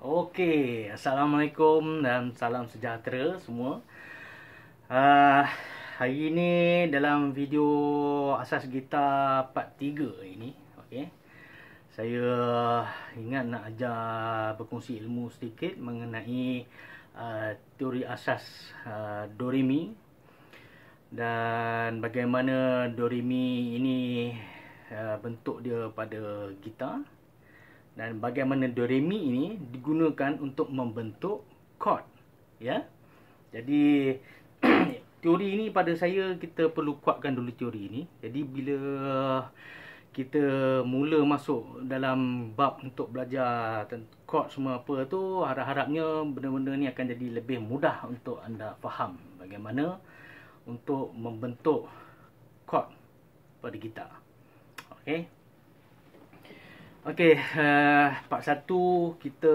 Okey, Assalamualaikum dan salam sejahtera semua. Ah, Hari ini dalam video asas gitar part 3 ini, okey. Saya ingat nak ajar berkongsi ilmu sedikit mengenai teori asas do re mi dan bagaimana do re mi ini bentuk dia pada gitar. Dan bagaimana do re mi ini digunakan untuk membentuk chord, ya. Jadi teori ini pada saya kita perlu kuatkan dulu teori ini. Jadi bila kita mula masuk dalam bab untuk belajar chord semua apa tu, harap-harapnya benda-benda ni akan jadi lebih mudah untuk anda faham bagaimana untuk membentuk chord pada gitar. Okey. Okey, part 1 kita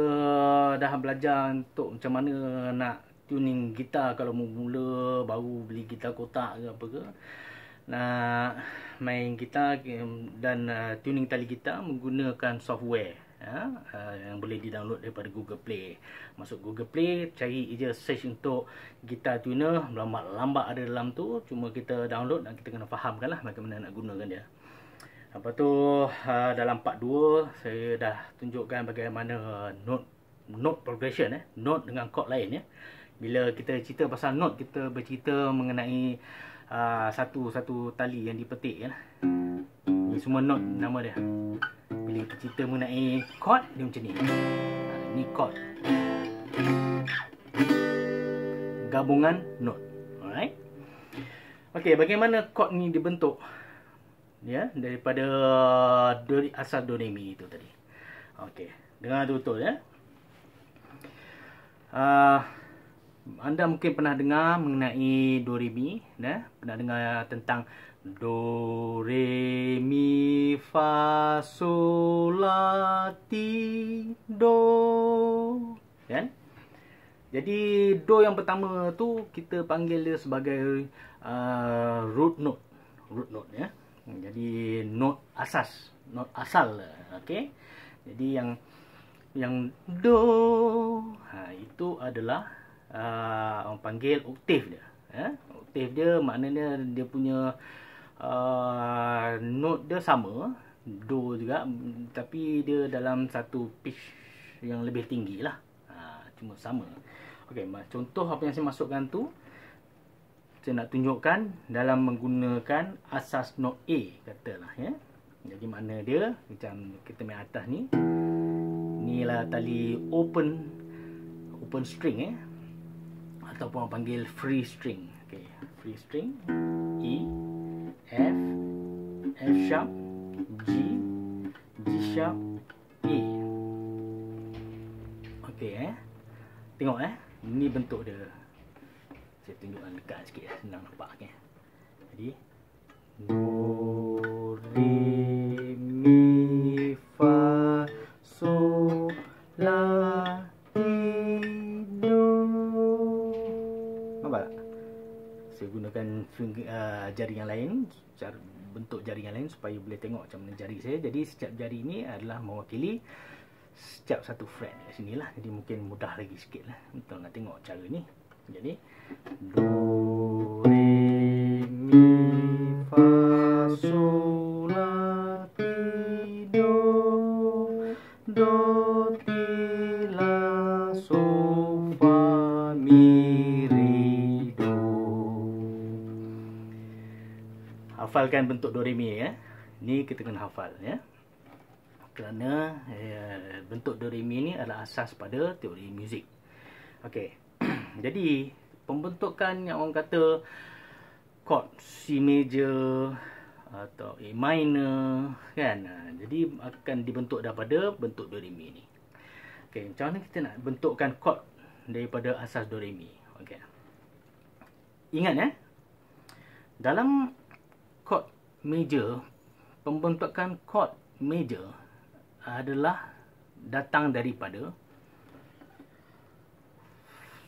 dah belajar untuk macam mana nak tuning gitar kalau mula baru beli gitar kotak ke apa ke. Nak main gitar dan tuning tali gitar menggunakan software yang boleh di-download daripada Google Play. Masuk Google Play, cari je search untuk gitar tuner, lambat-lambat ada dalam tu, cuma kita download dan kita kena fahamkanlah bagaimana nak gunakan dia. Lepas tu dalam part 2 saya dah tunjukkan bagaimana note progression, note dengan chord lain, ya. Bila kita cerita pasal note, kita bercerita mengenai satu tali yang dipetik, ya. Ini semua note nama dia. Bila kita cerita mengenai chord, dia macam ni. Ini chord, gabungan note. Alright. Okey, bagaimana chord ni dibentuk? Ya, daripada asal do re mi itu tadi. Okey, dengar betul, ya. Anda mungkin pernah dengar mengenai do re mi, ya. Pernah dengar tentang do re mi fa sol la ti do, kan? Jadi do yang pertama tu kita panggil dia sebagai root note, ya. Jadi note asal, okey. Jadi yang do itu adalah orang panggil oktav dia, ya. Oktav dia maknanya dia punya note dia sama, do juga, tapi dia dalam satu pitch yang lebih tinggi lah. Cuma sama. Okey, contoh apa yang saya masukkan tu saya nak tunjukkan dalam menggunakan asas note A, katalah, ya. Jadi makna dia macam kita main atas ni. Inilah tali open string, ya. Ataupun orang panggil free string. Okey, free string E, F, F sharp, G, G sharp, A. Okey, tengok, ini bentuk dia. Saya tunjukkan dekat sikit, senang nampak, kan. Jadi do re mi fa sol la ti do. Nampak tak? Saya gunakan jari yang lain, bentuk jari yang lain supaya boleh tengok macam mana jari saya. Jadi setiap jari ini adalah mewakili setiap satu fret kat sini lah. Jadi mungkin mudah lagi sikit lah untuk nak tengok cara ni. Jadi do re mi fa sol la ti do, do ti la sol fa mi re do. Hafalkan bentuk do re mi, ya. Ni kita kena hafal, ya. Kerana bentuk do re mi ni adalah asas pada teori muzik. Okey. Jadi pembentukan yang orang kata chord C major atau A minor, kan. Jadi akan dibentuk daripada bentuk do re mi ni. Okey, macam mana kita nak bentukkan chord daripada asas do re mi? Okey. Ingat, ya. Dalam chord major, pembentukan chord major adalah datang daripada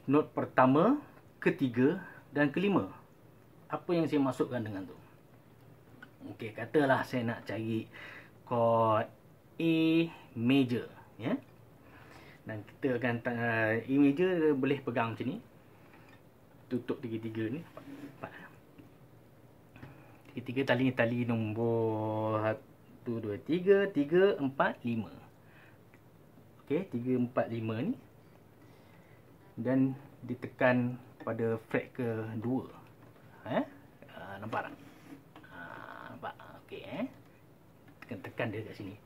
note pertama, ketiga dan kelima. Apa yang saya masukkan dengan tu? Okey, katalah saya nak cari chord A major, ya. Dan kita akan E major boleh pegang macam ni. Tutup tiga-tiga ni. Tiga-tiga tali nombor 1, 2, 3, 3, 4, 5. Okey, 3, 4, 5 ni. Dan ditekan pada fret ke-2. Nampak tak? Nampak? Okey, tekan dia kat sini.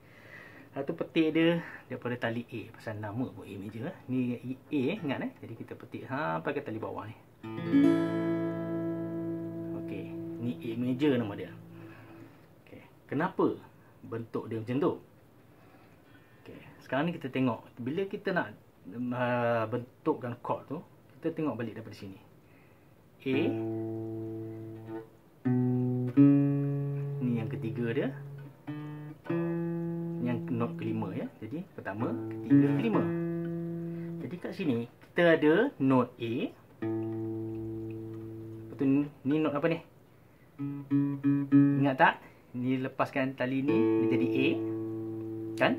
Lepas tu petik dia daripada tali A. Pasal nama pun A major. Ni A, ingat jadi kita petik sampai ke tali bawah ni. Okey, ni A major nama dia. Okey, kenapa bentuk dia macam tu? Okey, sekarang ni kita tengok bila kita nak bentukkan chord tu, kita tengok balik daripada sini. A, ni yang ketiga dia, yang note kelima ya. Jadi pertama, ketiga, kelima. Jadi kat sini kita ada note A. Betul, ni note apa ni? Ingat tak? Ni lepaskan tali ni, dia jadi A. Kan?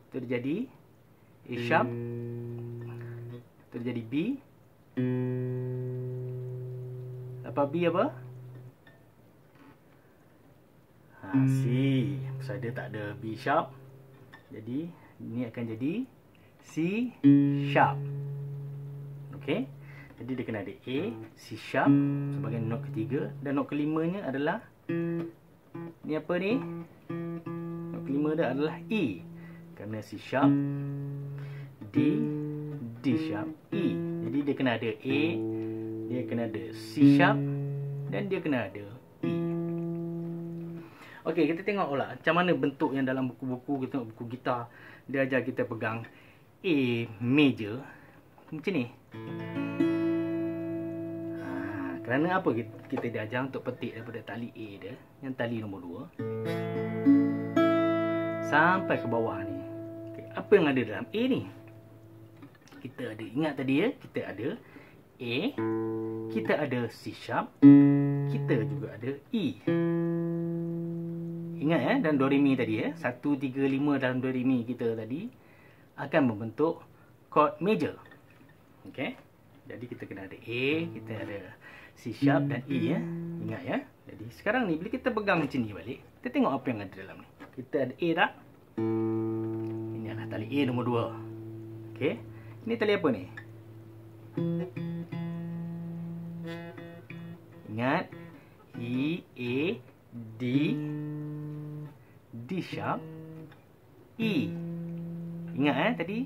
Tu dia jadi A sharp. Tu dia jadi B. Lepas B apa? C. Pasal dia tak ada B sharp. Jadi ni akan jadi C sharp. Okey. Jadi dia kena ada A, C sharp sebagai note ketiga. Dan note kelimanya adalah, ni apa ni? Note kelima dia adalah E. Kerana C sharp, D, D sharp, E. Jadi dia kena ada A, dia kena ada C sharp, dan dia kena ada E. Okey, kita tengok pula macam mana bentuk yang dalam buku-buku. Kita tengok buku gitar, dia ajar kita pegang A major macam ni. Kerana apa kita diajar untuk petik daripada tali A dia, yang tali nombor 2 sampai ke bawah ni. Okay, apa yang ada dalam A ni? Kita ada, ingat tadi ya, kita ada A, kita ada C sharp, kita juga ada E. Ingat ya, dan do re mi tadi ya, 1, 3, 5 dalam do re mi kita tadi akan membentuk chord major. Okey. Jadi kita kena ada A, kita ada C sharp dan E ya. Ingat ya. Jadi sekarang ni bila kita pegang macam ni balik, kita tengok apa yang ada dalam ni. Kita ada A tak? Ini adalah tali A nombor 2. Okey. Ini tali apa ni? Ingat E, A, D, D sharp, E. Ingat tadi?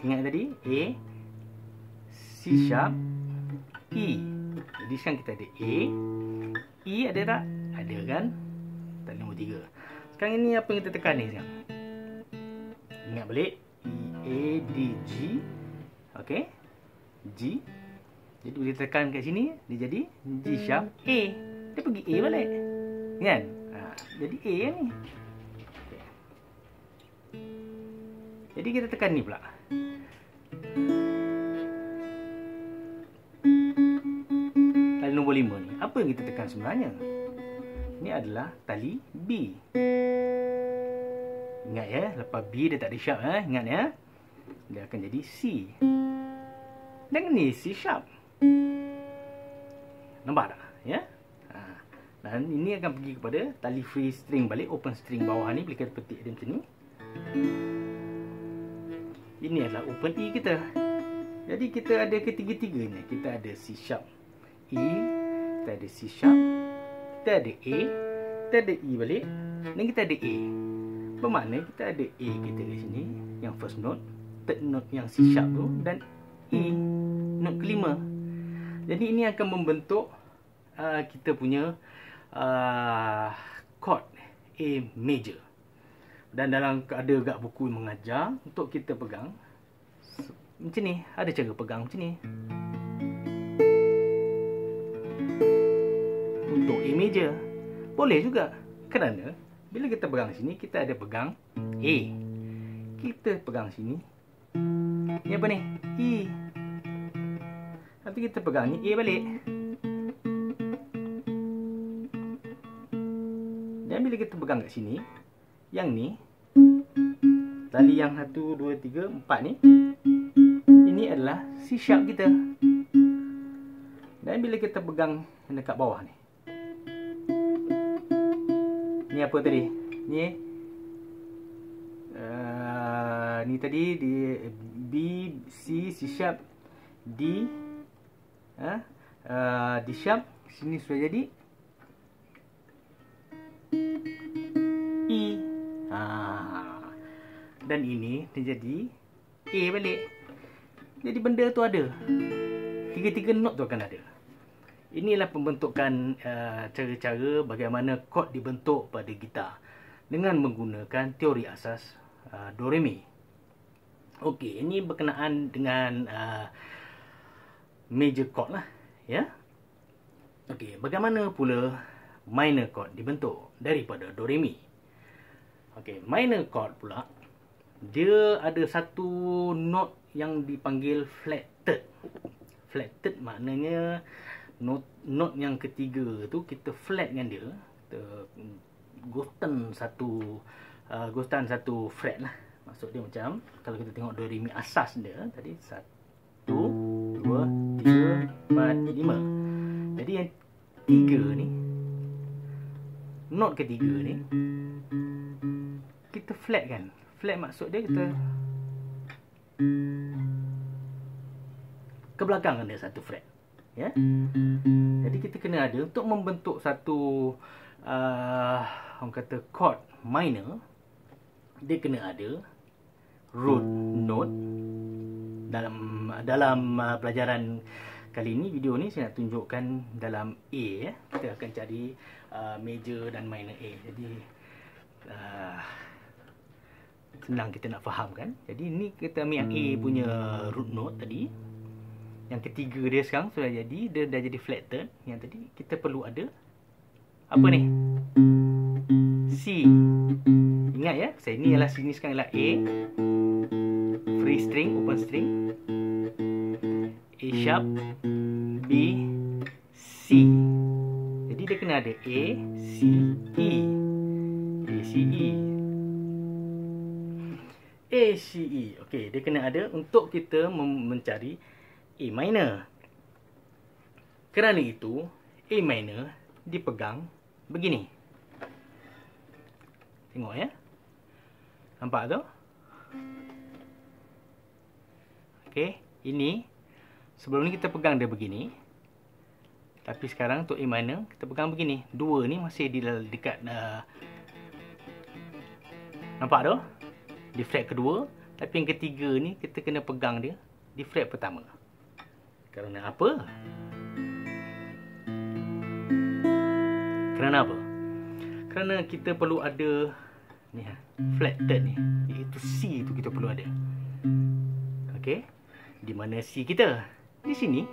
Ingat tadi A, C sharp, E. Jadi sekarang kita ada A, E ada tak? Ada kan? Tali nombor 3. Sekarang ini apa yang kita tekan ni sekarang? Ingat balik. E, A, D, G. Okey. G. Jadi bila tekan kat sini, dia jadi G sharp A. Dia pergi A balik. Kan? Jadi A yang ni. Okay. Jadi kita tekan ni pula. Tali nombor 5 ni. Apa yang kita tekan sebenarnya? Ini adalah tali B. Ingat ya, lepas B dia tak ada sharp ingat ya. Dia akan jadi C. Dan ni C sharp. Nampak tak? Ya? Dan ini akan pergi kepada tali free string balik, open string bawah ni. Bila kita petik dia macam ni, ini adalah open E kita. Jadi kita ada ketiga-tiganya. Kita ada C sharp E, kita ada C sharp, kita ada A, kita ada E balik, dan kita ada A. Bermakna kita ada A kita di sini, yang first note, third note yang C sharp tu, dan E, note kelima. Jadi ini akan membentuk kita punya chord A major. Dan dalam ada gak buku mengajar untuk kita pegang macam ni. Ada cara pegang macam ni untuk A major. Boleh juga, kerana bila kita pegang sini, kita ada pegang A, kita pegang sini, ni apa ni? E. Tapi kita pegang ni A balik. Dan bila kita pegang kat sini, yang ni, tali yang 1, 2, 3, 4 ni, Ini adalah C sharp kita. Dan bila kita pegang dekat bawah ni. Ni apa tadi? Ni ni tadi di B, C, C sharp, D, D sharp. Sini sudah jadi E. Dan ini dia jadi A balik. Jadi benda tu ada. Tiga-tiga note tu akan ada. Inilah pembentukan cara-cara bagaimana chord dibentuk pada gitar dengan menggunakan teori asas do re mi. Okey, ini berkenaan dengan major chord lah, ya. Okey, bagaimana pula minor chord dibentuk daripada do re mi? Okey, minor chord pula dia ada satu note yang dipanggil flat third. Flat third maknanya note yang ketiga tu kita flat dengan dia, kita ghostan satu fret lah. Maksud dia macam kalau kita tengok do re mi asas dia tadi 1 2 3 4 5. Jadi yang tiga ni, note ketiga ni kita flat kan. Flat maksud dia kita ke belakang ada satu fret, ya. Jadi kita kena ada untuk membentuk satu orang kata chord minor, dia kena ada root note. Dalam pelajaran kali ini, video ni saya nak tunjukkan dalam A, ya. Kita akan cari major dan minor A. Jadi senang kita nak faham kan. Jadi ni kita ambil yang A punya root note tadi. Yang ketiga dia sekarang sudah jadi, dia dah jadi flat third. Yang tadi kita perlu ada apa ni? C. Ingat ya, saya ni ialah sini sekarang ialah A, free string, open string, A sharp, B, C. Jadi dia kena ada A, C, E. A, C, E. A, C, E. Okey, dia kena ada untuk kita mencari A minor. Kerana itu, A minor dipegang begini. Tengok ya. Nampak tu? Okey, ini sebelum ni kita pegang dia begini. Tapi sekarang untuk A minor kita pegang begini. Dua ni masih di dekat nampak tu? Di fret kedua, tapi yang ketiga ni kita kena pegang dia di fret pertama. Kerana apa? Kerana apa? Kerana kita perlu ada ni flat third ni, iaitu C tu kita perlu ada. Okey. Di mana C kita? Di sini.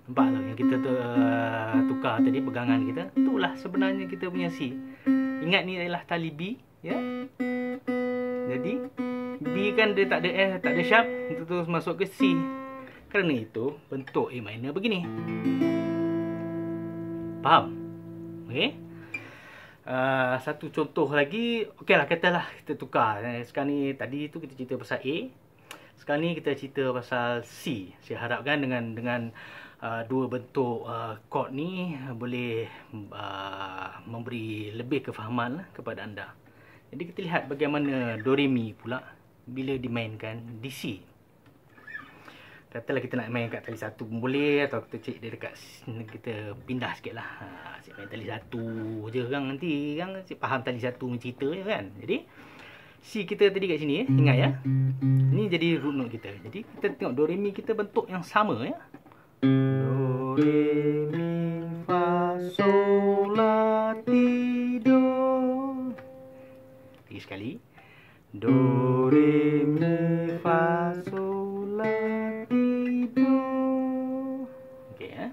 Nampak tak yang kita tukar tadi pegangan kita? Itulah sebenarnya kita punya C. Ingat ni adalah tali B, ya. Jadi B kan dia tak ada F, tak ada sharp, kita terus masuk ke C. Kerana itu bentuk A minor begini. Faham? Okey. Satu contoh lagi, okeylah katalah kita tukar. Sekarang ni tadi tu kita cerita pasal A. Sekarang ni kita cerita pasal C. Saya harapkan dengan dua bentuk chord ni boleh memberi lebih kefahaman lah kepada anda. Jadi kita lihat bagaimana do re mi pula bila dimainkan di C. Katalah kita nak main kat tali satu pun boleh, atau kita cek dia dekat, kita pindah sikit lah. Cik main tali satu je kan, nanti kan cik faham tali satu cerita je kan. Jadi C kita tadi kat sini, ingat ya. Ni jadi root note kita. Jadi kita tengok do re mi kita bentuk yang sama ya. Do re mi fa sol la ti do. Lagi sekali. Do re mi fa sol la ti do. Okey ya.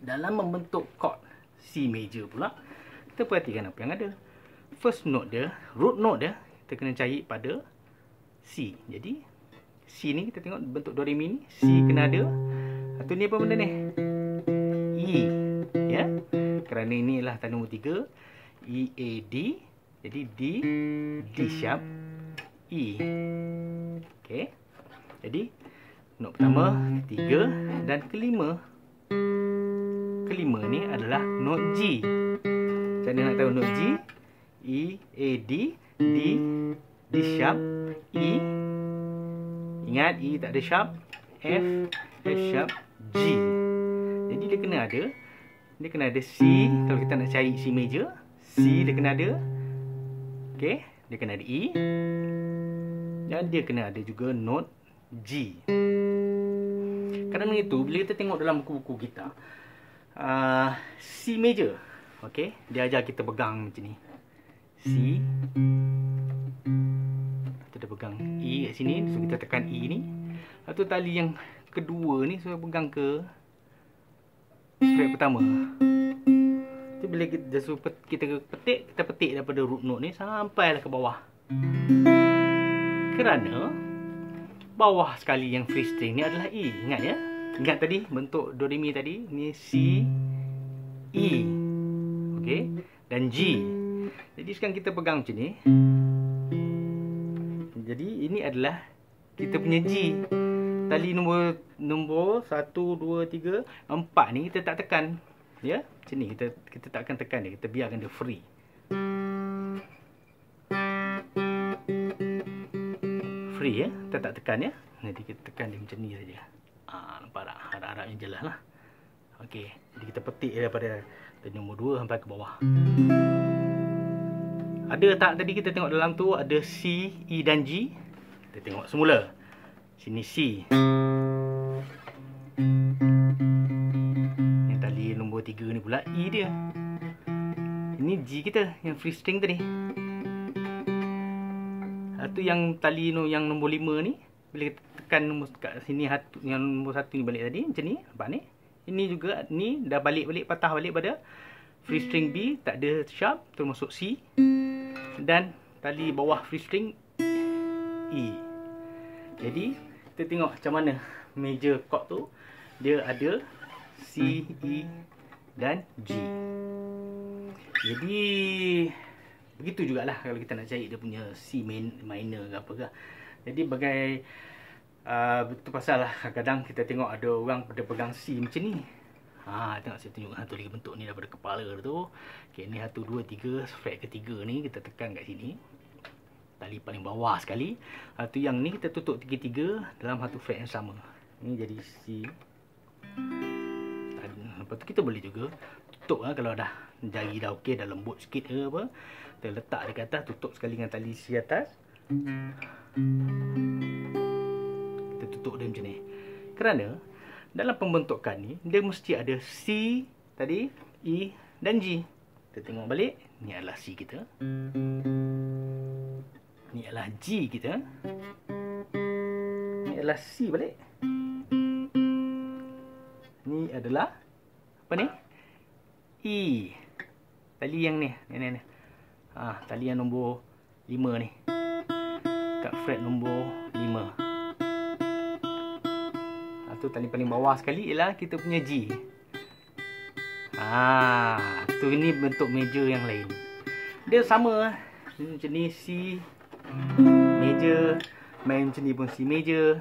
Dalam membentuk chord C major pula, kita perhatikan apa yang ada. First note dia, root note dia, kita kena cari pada C. Jadi C ni kita tengok bentuk do re mi ni, C kena ada. Atau ni apa benda ni? E. Ya. Kerana inilah tanda nombor 3, E A D. Jadi D, D sharp, E. Okey Okey. Jadi not pertama, ketiga dan kelima. Kelima ni adalah not G. Macam mana nak tahu not G? E, A, D, D sharp, E. Ingat E tak ada sharp, F sharp, G. Jadi dia kena ada C. Kalau kita nak cari C major, C dia kena ada. Okey, dia kena ada E. Dan dia kena ada juga note G. Kerana itu, bila kita tengok dalam buku-buku kita, C major, okey, dia ajar kita pegang macam ni. C. Kita dah pegang E kat sini, so kita tekan E ni. Lepas tu tali yang kedua ni, so pegang ke fret pertama. Jadi bila kita petik daripada root note ni sampailah ke bawah. Kerana bawah sekali yang free string ni adalah E. Ingat ya? Ingat tadi bentuk do re mi tadi, ni C, E. Okey, dan G. Jadi sekarang kita pegang macam ni. Jadi ini adalah kita punya G. Tali nombor 1, 2, 3, 4 ni kita tak tekan. Ya, macam ni kita tak akan tekan dia, kita biarkan dia free. Free ya, kita tak tekan ya. Nanti kita tekan dia macam ni saja. Nampak tak? Harap-harap yang jelas lah. Okey, jadi kita petik daripada nombor 2 sampai ke bawah. Ada tak tadi kita tengok dalam tu ada C, E dan G? Kita tengok semula. Sini C. Yang tali nombor 3 ni pula E dia. Ini G kita yang free string tadi. Itu yang tali yang nombor 5 ni, bila kita tekan nombor kat sini yang nombor 1 ni balik tadi macam ni, nampak ni. Ini juga ni dah balik patah balik pada free string B, tak ada sharp, termasuk C. Dan tali bawah free string E. Jadi kita tengok macam mana major chord tu, dia ada C, E dan G. Jadi begitu jugalah kalau kita nak cari dia punya C minor ke apa ke. Jadi bagai betul pasal lah, kadang kita tengok ada orang pada pegang C macam ni. Tengok saya tunjuk satu lagi bentuk ni daripada kepala tu. Okey, ni 1, 2, 3, fret ketiga ni kita tekan kat sini. Tali paling bawah sekali. Tu yang ni kita tutup tiga-tiga dalam satu fret yang sama. Ni jadi C. Lepas tu kita boleh juga tutup kalau dah jari dah okey, dah lembut sikit ke apa. Kita letak dekat atas, tutup sekali dengan tali C atas. Kita tutup dia macam ni. Kerana dalam pembentukan ni dia mesti ada C tadi, E dan G. Kita tengok balik, ni adalah C kita. Ni adalah G kita. Ni adalah C balik. Ni adalah apa ni? E. Tali yang ni. Ni. Tali yang nombor 5 ni. Kat fret nombor 5. Tu tali paling bawah sekali ialah kita punya G. Tu ini bentuk major yang lain. Dia sama macam ni, C major, main macam ni pun C major.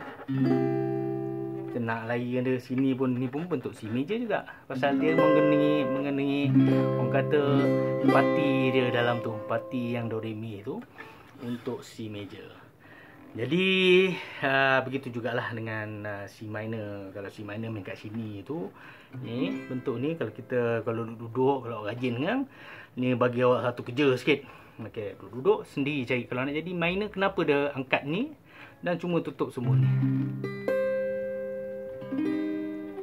Kita nak lari ada sini pun, ni pun bentuk C major juga. Pasal dia mengenai orang kata parti dia dalam tu, parti yang do re mi tu untuk C major. Jadi begitu jugalah dengan C minor. Kalau C minor main kat sini tu, ni bentuk ni kalau kita duduk, kalau rajin kan, ni bagi awak satu kerja sikit. Okey, duduk sendiri cari. Kalau nak jadi minor, kenapa dia angkat ni dan cuma tutup semua ni.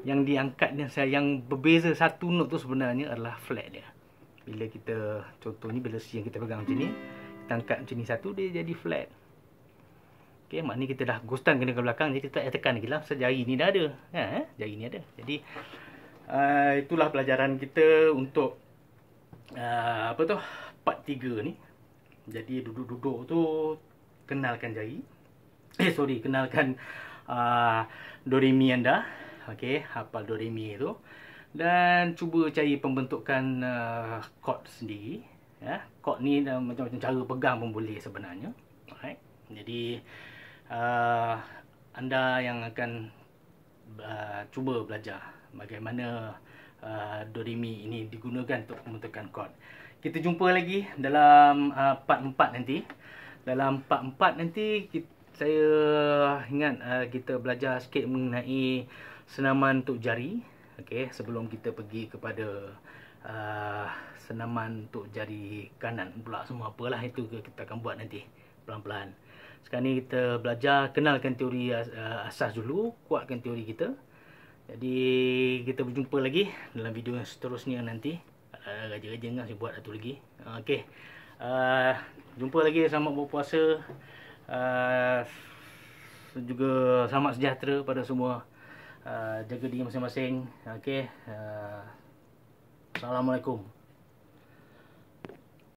Yang diangkat yang berbeza satu note tu sebenarnya adalah flat dia. Bila kita contohnya bila C yang kita pegang macam ni, kita angkat macam ni satu, dia jadi flat. Okey, maknanya kita dah ghostan kena ke belakang, jadi kita tak tekan lagi lah. Sebab jari ni dah ada. Jari ni ada. Jadi itulah pelajaran kita untuk part 3 ni. Jadi duduk-duduk tu kenalkan jari. Kenalkan do re mi anda. Okey, hafal do re mi tu. Dan cuba cari pembentukan chord sendiri. Chord ni macam-macam cara pegang pun boleh sebenarnya. Alright. Jadi anda yang akan cuba belajar bagaimana Doremi ini digunakan untuk pembentukan kod. Kita jumpa lagi dalam part 4 nanti. Dalam part 4 nanti saya ingat kita belajar sikit mengenai senaman untuk jari. Okey, sebelum kita pergi kepada senaman untuk jari kanan pula, semua apalah itu kita akan buat nanti pelan-pelan. Sekarang ni kita belajar kenalkan teori asas dulu, kuatkan teori kita. Jadi kita berjumpa lagi dalam video yang seterusnya nanti. Raja-raja dengar saya buat satu lagi. Okey. Jumpa lagi, selamat berpuasa. Juga selamat sejahtera pada semua. Jaga diri masing-masing. Okey. Assalamualaikum.